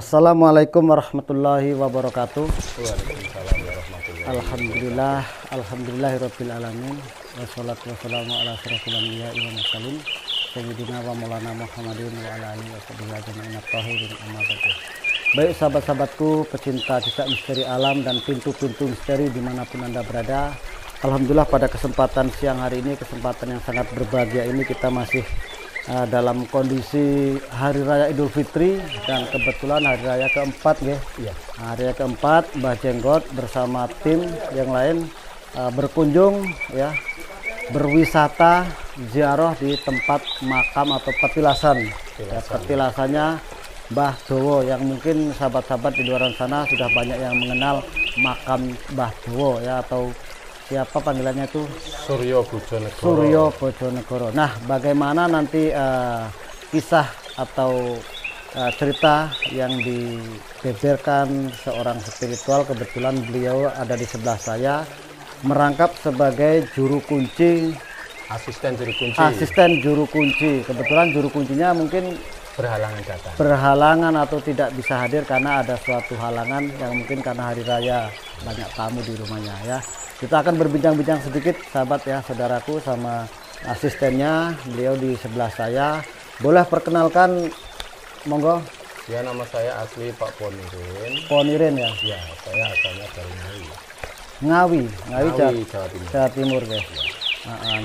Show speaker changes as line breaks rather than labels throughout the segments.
Assalamualaikum warahmatullahi wabarakatuh.
Waalaikumsalam warahmatullahi
Alhamdulillah, alhamdulillahirabbil alamin. Wassalatu wassalamu ala asyrofil anbiya'i wal mursalin sayyidina wa maulana Muhammadin wa ala alihi washabihi ajmain at-thahirin amma ba'du. Baik sahabat-sahabatku pecinta jejak misteri alam dan pintu-pintu misteri dimanapun Anda berada. Alhamdulillah pada kesempatan siang hari ini, kesempatan yang sangat berbahagia ini, kita masih dalam kondisi Hari Raya Idul Fitri, dan kebetulan hari raya keempat ya.
Iya.
Hari raya keempat Mbah Jenggot bersama tim yang lain berkunjung ya, berwisata ziarah di tempat makam atau petilasan. Ya, petilasannya Mbah Jowo, yang mungkin sahabat-sahabat di luar sana sudah banyak yang mengenal makam Mbah Jowo ya, atau siapa panggilannya itu?
Suryo Bojonegoro.
Suryo Bojonegoro. Nah, bagaimana nanti kisah atau cerita yang dibeberkan seorang spiritual, kebetulan beliau ada di sebelah saya, merangkap sebagai juru kunci,
Asisten juru kunci.
asisten juru kunci. Kebetulan juru kuncinya mungkin
Berhalangan datang.
berhalangan atau tidak bisa hadir karena ada suatu halangan yang mungkin karena hari raya banyak tamu di rumahnya ya. Kita akan berbincang-bincang sedikit sahabat ya, saudaraku, sama asistennya, beliau di sebelah saya. Boleh perkenalkan, monggo.
Ya, nama saya asli Pak Ponirin.
Ponirin ya.
Ya, saya asalnya dari Ngawi.
Ngawi
Jawa Timur.
Jawa Timur guys.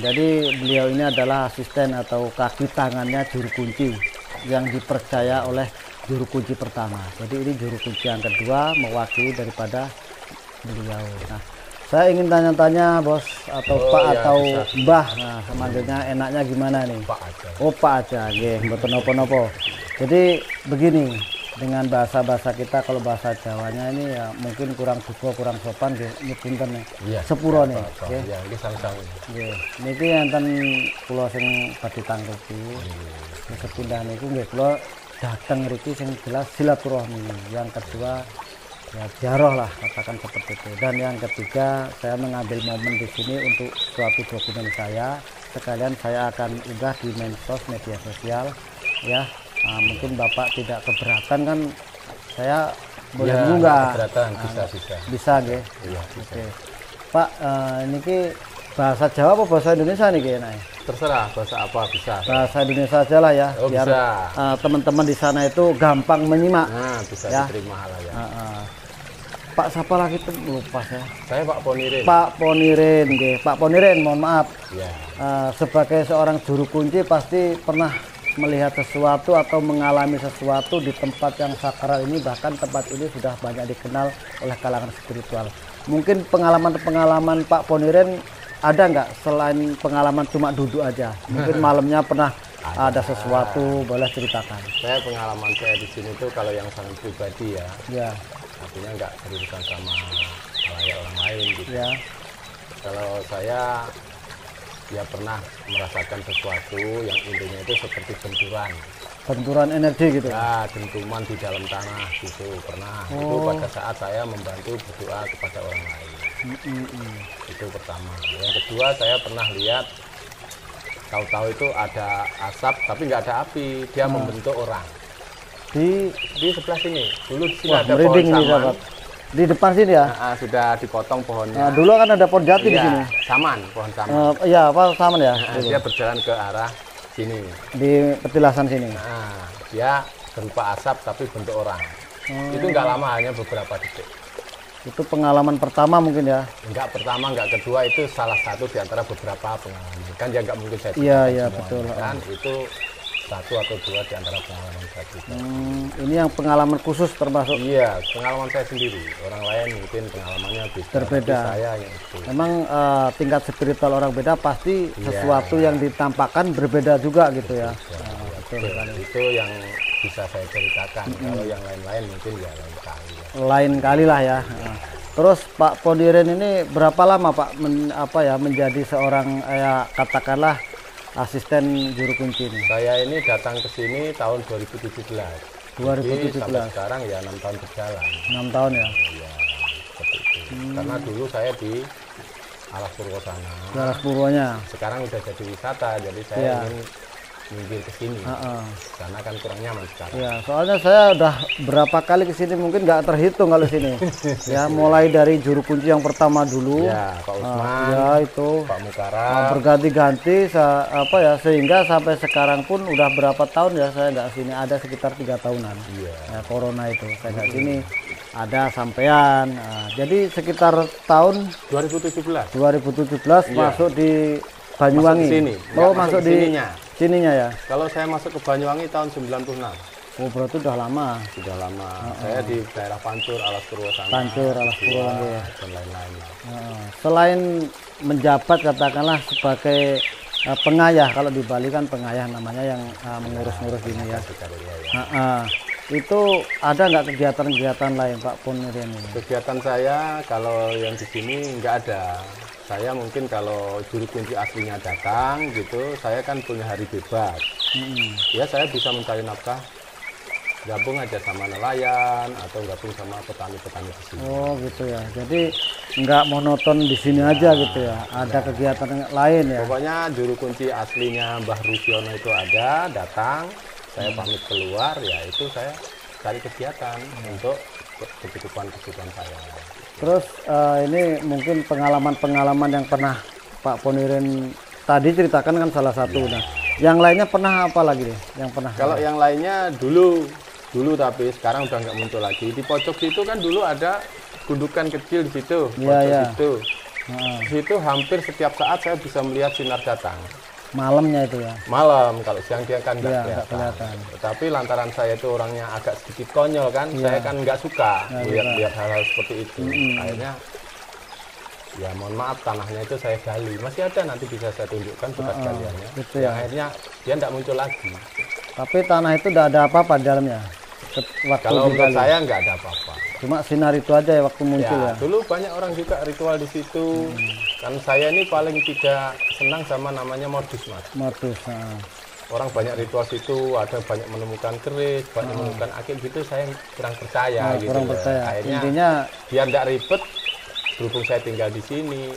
Jadi beliau ini adalah asisten atau kaki tangannya juru kunci yang dipercaya oleh juru kunci pertama. Jadi ini juru kunci yang kedua mewakili daripada beliau. Nah, saya ingin tanya-tanya bos atau Pak
ya,
atau
bisa.
Mbah. Nah, manggilnya enaknya gimana nih?
Pak aja.
Oh, Pak aja, nggih, mboten napa-napa. Jadi begini, dengan bahasa-bahasa kita, kalau bahasa Jawanya ini ya mungkin kurang duka, kurang sopan nggih, nyebunten nih.
Iya.
Sepuro nih,
Apa-apa.
nggih.
Ya, ini sang-sang.
Nggih. Niki enten kula sing badhe tanggepi. Sepindah niku nggih kula dateng mriki sing jelas silaturahmi. Yang kedua ya ziarah lah, katakan seperti itu. Dan yang ketiga, saya mengambil momen di sini untuk suatu dokumen saya. Sekalian saya akan unggah di medsos, media sosial ya. Mungkin Bapak tidak keberatan kan, saya boleh
Ya,
mengunggah.
keberatan, bisa.
Nggih.
Iya,
Oke. Pak, niki bahasa Jawa apa bahasa Indonesia nih kayaknya?
Terserah bahasa apa bisa.
Bahasa Indonesia aja lah ya,
Oh,
biar
bisa.
teman-teman di sana itu gampang menyimak.
Nah, bisa
Ya.
diterima lah ya.
Pak siapa lagi tuh, lupa saya.
Saya Pak Ponirin.
Pak Ponirin, nggih. Pak Ponirin, mohon maaf.
Ya.
Sebagai seorang juru kunci pasti pernah melihat sesuatu atau mengalami sesuatu di tempat yang sakral ini, bahkan tempat ini sudah banyak dikenal oleh kalangan spiritual. Mungkin pengalaman-pengalaman Pak Ponirin ada nggak selain pengalaman cuma duduk aja? Mungkin malamnya pernah ada sesuatu, boleh ceritakan.
Saya pengalaman saya di sini tuh kalau yang sangat pribadi ya.
Ya,
Artinya nggak berurusan sama halayak orang lain gitu.
ya.
Kalau saya ya pernah merasakan sesuatu yang intinya itu seperti benturan.
Benturan energi gitu.
Ya, dentuman di dalam tanah gitu pernah. Itu pada saat saya membantu berdoa kepada orang lain. Itu pertama. Yang kedua, saya pernah lihat tahu-tahu itu ada asap tapi nggak ada api. Dia membentuk orang. Di sebelah sini. Dulu di sini
Wah,
ada pohon
merinding ini
saman.
sahabat. Di depan sini ya.
Sudah dipotong pohonnya.
Nah, dulu kan ada pohon jati di
Iya,
sini.
saman, pohon saman.
Iya, apa sama ya?
Dia berjalan ke arah sini.
Di petilasan sini.
Nah, dia berupa asap tapi bentuk orang. Itu nggak lama, hanya beberapa detik.
Itu pengalaman pertama mungkin ya.
Enggak pertama, enggak kedua, itu salah satu di antara beberapa pengalaman. Kan ya nggak mungkin saya
Iya,
ceritakan
iya,
semuanya,
betul.
Kan itu satu atau dua di antara pengalaman saya juga.
Ini yang pengalaman khusus termasuk.
Iya, pengalaman saya sendiri. Orang lain mungkin pengalamannya beda.
Berbeda.
Tapi saya yang itu.
Memang tingkat spiritual orang beda, pasti sesuatu yang ditampakkan berbeda juga gitu ya. Betul sekali.
Itu yang bisa saya ceritakan. Kalau yang lain-lain mungkin ya lain kali. Ya.
Lain kali lah ya. Terus Pak Ponirin ini berapa lama Pak menjadi seorang katakanlah asisten juru kunci ini?
Saya ini datang ke sini tahun 2017.
2017.
Jadi sampai sekarang ya 6 tahun berjalan.
6 tahun ya.
Iya, seperti itu. Karena dulu saya di Alas Purwo sana.
Garas Purwonya.
Sekarang udah jadi wisata, jadi saya
Iya.
ingin minggir ke sini. Karena kan kurang nyaman sekarang.
Ya, soalnya saya udah berapa kali ke sini mungkin nggak terhitung kalau sini. Ya, mulai dari juru kunci yang pertama dulu.
Ya, Pak Usman.
Ya, itu.
Pak Mukara.
Berganti-ganti apa ya, sehingga sampai sekarang pun udah berapa tahun ya saya nggak sini, ada sekitar 3 tahunan.
Iya.
Ya, corona itu saya nggak sini. Ada sampean. Jadi sekitar tahun
2017
masuk di Banyuwangi.
Masuk sini.
Masuk di sininya ya.
Kalau saya masuk ke Banyuwangi tahun 96.
Oh, berarti udah lama.
Sudah lama. Saya di daerah Pancur, Alas Purwo sana.
Pancur, Alas Purwo ya.
Dan lain-lain.
Selain menjabat katakanlah sebagai pengayah, kalau di Bali kan pengayah namanya yang mengurus-ngurus ini ya. Itu ada nggak kegiatan-kegiatan lain Pak Poniren ini?
Kegiatan saya kalau yang di sini nggak ada. Saya mungkin kalau juru kunci aslinya datang gitu, saya kan punya hari bebas. Ya saya bisa mencari nafkah, gabung aja sama nelayan atau gabung sama petani-petani di sini.
Oh gitu ya. Jadi nggak monoton di sini aja gitu ya. Ada kegiatan lain ya.
Pokoknya juru kunci aslinya Mbah Rusiono itu ada, datang, saya pamit keluar, ya itu saya cari kegiatan untuk kecukupan saya.
Terus ini mungkin pengalaman-pengalaman yang pernah Pak Poniren tadi ceritakan kan salah satu. Nah, yang lainnya pernah apa lagi nih? Yang pernah?
Kalau yang lainnya dulu tapi sekarang udah nggak muncul lagi. Di pojok situ kan dulu ada gundukan kecil di situ. Itu. Di situ hampir setiap saat saya bisa melihat sinar datang.
Malamnya itu ya?
Malam, kalau siang dia kan nggak kelihatan. Tapi lantaran saya itu orangnya agak sedikit konyol kan, saya kan nggak suka lihat hal-hal seperti itu. Akhirnya, ya mohon maaf, tanahnya itu saya gali. Masih ada, nanti bisa saya tunjukkan bekas galiannya.
Gitu
ya. Akhirnya dia nggak muncul lagi.
Tapi tanah itu udah ada apa-apa di dalamnya?
Kalau menurut saya nggak ada apa-apa.
Cuma sinar itu aja ya waktu muncul ya?
Dulu banyak orang juga ritual di situ. Kan saya ini paling tidak senang sama namanya modus, Mas.
Modus.
Orang banyak ritual situ, ada banyak menemukan keris, banyak menemukan akik gitu, saya kurang percaya gitu.
Kurang percaya.
Akhirnya
intinya
biar tidak ribet, berhubung saya tinggal di sini,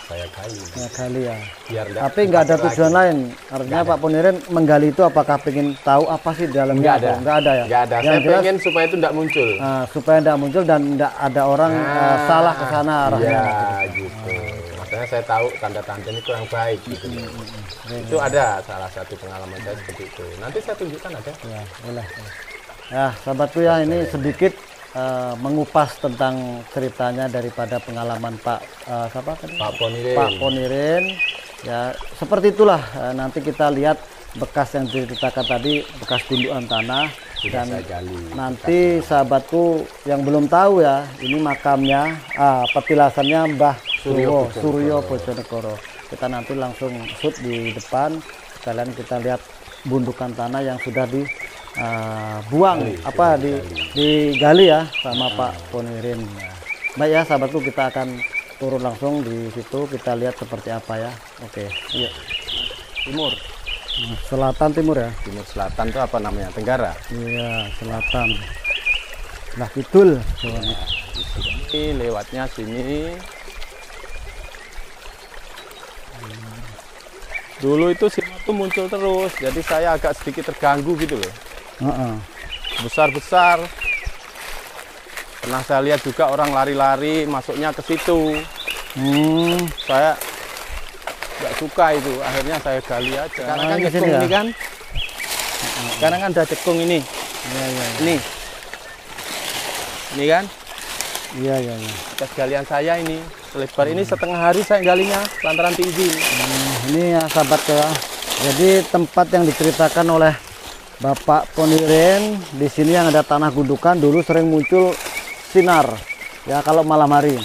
saya gali.
Ya gali ya.
Biar
tapi nggak ada tujuan lain. Artinya Pak Poniren menggali itu apakah pengen tahu apa sih di dalamnya?
Nggak ada ya. Nggak ada. Saya pengen supaya itu tidak muncul.
Supaya tidak muncul dan tidak ada orang salah ke sana arahnya.
Ya gitu. Makanya saya tahu tanda-tanda ini kurang baik gitu. Itu ada salah satu pengalaman saya seperti itu. Nanti saya tunjukkan ada.
Ya boleh. Ya sahabatku ya, ini sedikit mengupas tentang ceritanya daripada pengalaman Pak Poniren. Ya seperti itulah, nanti kita lihat bekas yang diceritakan tadi, bekas gundukan tanah. Dan nanti sahabatku yang belum tahu ya, ini makamnya, petilasannya Mbah Suryo Bojonegoro. Kita nanti langsung shoot di depan, sekalian kita lihat gundukan tanah yang sudah digali ya sama Pak Poniren. Baik ya sahabatku, kita akan turun langsung di situ, kita lihat seperti apa ya. Oke, yuk.
Timur,
selatan timur ya.
Timur selatan itu apa namanya? Tenggara.
Iya, selatan. Nah, kidul.
Ini lewatnya sini. Dulu itu sinar itu muncul terus, jadi saya agak sedikit terganggu gitu loh. Besar-besar. Pernah saya lihat juga orang lari-lari masuknya ke situ. Saya nggak suka itu, akhirnya saya gali aja. Sekarang kan cekung ini kan. Sekarang kan ada cekung ini. Ini kan.
Iya.
Bekas galian saya ini. Selebar ini setengah hari saya galinya lantaran tinggi.
Ini ya sahabat ya. Jadi tempat yang diceritakan oleh Bapak Poniren di sini yang ada tanah gundukan, dulu sering muncul sinar ya kalau malam hari.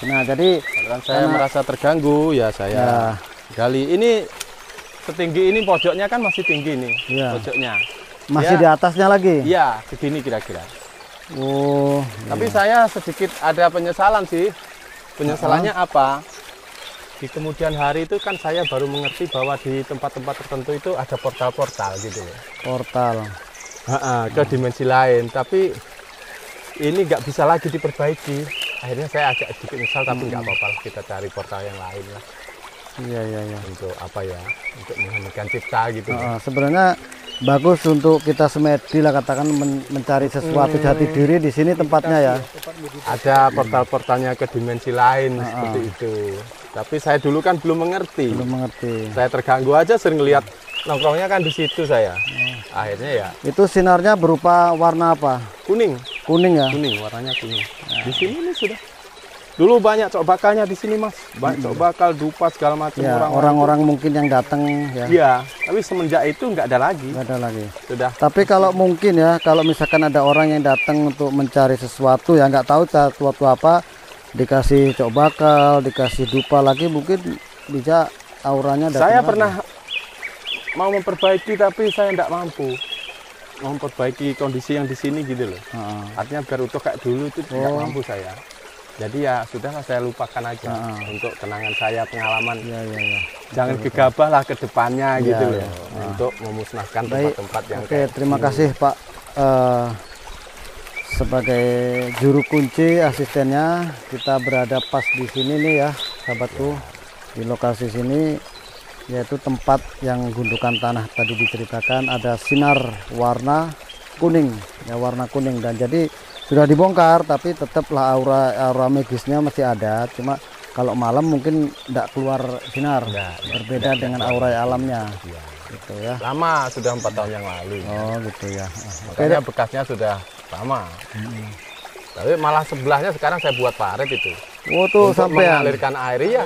Nah, jadi
saya merasa terganggu ya saya gali. Ini setinggi ini pojoknya kan masih tinggi nih. Pojoknya.
Masih di atasnya lagi?
Iya, segini kira-kira. Tapi
iya.
saya sedikit ada penyesalan sih. Penyesalannya apa? Di kemudian hari itu kan saya baru mengerti bahwa di tempat-tempat tertentu itu ada portal-portal gitu loh.
Portal.
Ke dimensi lain. Tapi ini nggak bisa lagi diperbaiki. Akhirnya saya agak sedikit menyesal, tapi nggak apa-apa, kita cari portal yang lain lah.
Iya.
Untuk apa ya? Untuk mengheningkan cipta gitu.
Sebenarnya bagus untuk kita semedi lah, katakan mencari sesuatu jati diri di sini tempatnya ya.
Ada portal-portalnya ke dimensi lain seperti itu. Tapi saya dulu kan belum mengerti. Saya terganggu aja, sering lihat nongkrongnya kan di situ saya. Akhirnya ya.
Itu sinarnya berupa warna apa?
Kuning.
Kuning ya?
Kuning, warnanya kuning. Di sini ini sudah. Dulu banyak cok bakalnya di sini, Mas. Banyak cok bakal, dupa segala macam
ya, orang-orang mungkin yang datang ya.
Iya, tapi semenjak itu nggak ada lagi.
Nggak ada lagi.
Sudah.
Tapi kalau mungkin ya, kalau misalkan ada orang yang datang untuk mencari sesuatu yang nggak tahu sesuatu apa, dikasih cok bakal, dikasih dupa lagi, mungkin bisa auranya.
Saya pernah mau memperbaiki tapi saya nggak mampu. Mau memperbaiki kondisi yang di sini gitu loh. Artinya biar utuh kayak dulu itu nggak mampu saya. Jadi ya sudahlah, saya lupakan aja untuk kenangan saya, pengalaman. Jangan gegabah lah ke depannya gitu loh, untuk memusnahkan tempat-tempat yang.
Oke, terima kasih Pak sebagai juru kunci asistennya. Kita berada pas di sini nih ya, sahabatku, di lokasi sini, yaitu tempat yang gundukan tanah tadi diceritakan. Ada sinar warna kuning ya, warna kuning, dan jadi sudah dibongkar tapi tetaplah aura magisnya masih ada, cuma kalau malam mungkin tidak keluar sinar, berbeda dengan aura alamnya. Gitu ya.
Lama, sudah 4 tahun yang lalu.
Oh gitu ya.
Makanya bekasnya sudah lama. Tapi malah sebelahnya sekarang saya buat parit itu.
Oh tuh,
untuk
sampai
mengalirkan air ya.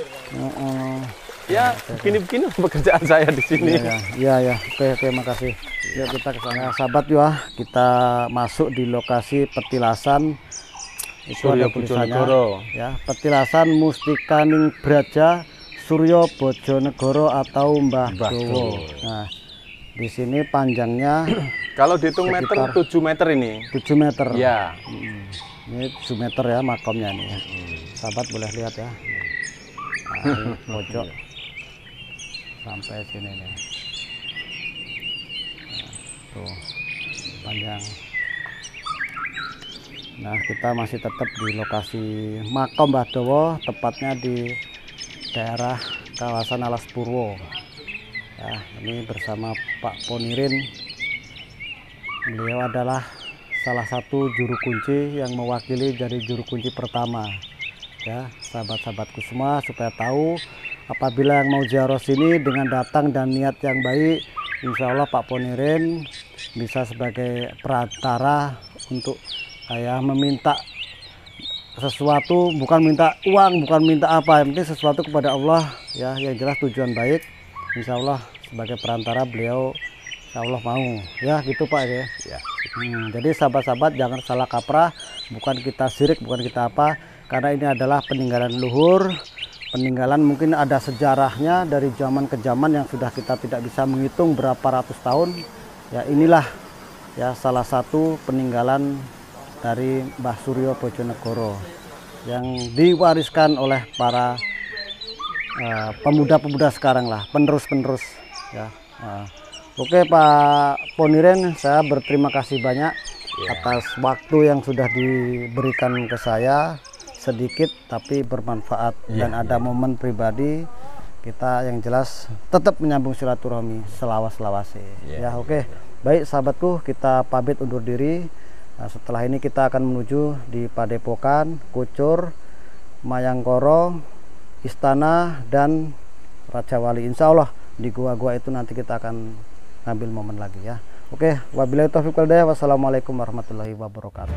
Ya begini-begini pekerjaan saya di sini.
Iya. Oke, makasih. Ya, kita ke sana, sahabat ya. Kita masuk di lokasi petilasan. Itu ada tulisannya ya, petilasan Mustikaning Braja Suryo Bojonegoro atau Mbah Dowo. Nah, di sini panjangnya
kalau dihitung meter 7 meter ini.
7 meter.
Ya.
Ini 7 meter ya makamnya nih. Sahabat boleh lihat ya. Nah, pojok sampai sini nih. Nah, tuh panjang. Nah, kita masih tetap di lokasi makam Mbah Dowo, tepatnya di daerah kawasan Alas Purwo. Ya, ini bersama Pak Ponirin. Beliau adalah salah satu juru kunci yang mewakili dari juru kunci pertama. Ya, sahabat-sahabatku semua, supaya tahu apabila yang mau ziarah sini dengan datang dan niat yang baik, insya Allah Pak Ponirin bisa sebagai perantara untuk meminta sesuatu, bukan minta uang, bukan minta apa, yang penting sesuatu kepada Allah ya, yang jelas tujuan baik. Insya Allah sebagai perantara beliau insya Allah mau ya, gitu Pak ya. Jadi sahabat-sahabat jangan salah kaprah, bukan kita syirik, bukan kita apa, karena ini adalah peninggalan luhur, peninggalan mungkin ada sejarahnya dari zaman ke zaman yang sudah kita tidak bisa menghitung berapa ratus tahun ya. Inilah ya salah satu peninggalan dari Mbah Suryo Bojonegoro yang diwariskan oleh para pemuda-pemuda sekarang lah, penerus-penerus ya. Oke Pak Ponirin, saya berterima kasih banyak atas waktu yang sudah diberikan ke saya, sedikit tapi bermanfaat dan ada momen pribadi kita yang jelas tetap menyambung silaturahmi selawas-lawase. Ya oke, baik sahabatku, kita pamit undur diri. Nah, setelah ini kita akan menuju di Padepokan, Kucur, Mayangkoro, Istana, dan Raja Wali. Insya Allah di gua-gua itu nanti kita akan ngambil momen lagi ya. Oke, wabillahi taufiq wal hidayah. Wassalamualaikum warahmatullahi wabarakatuh.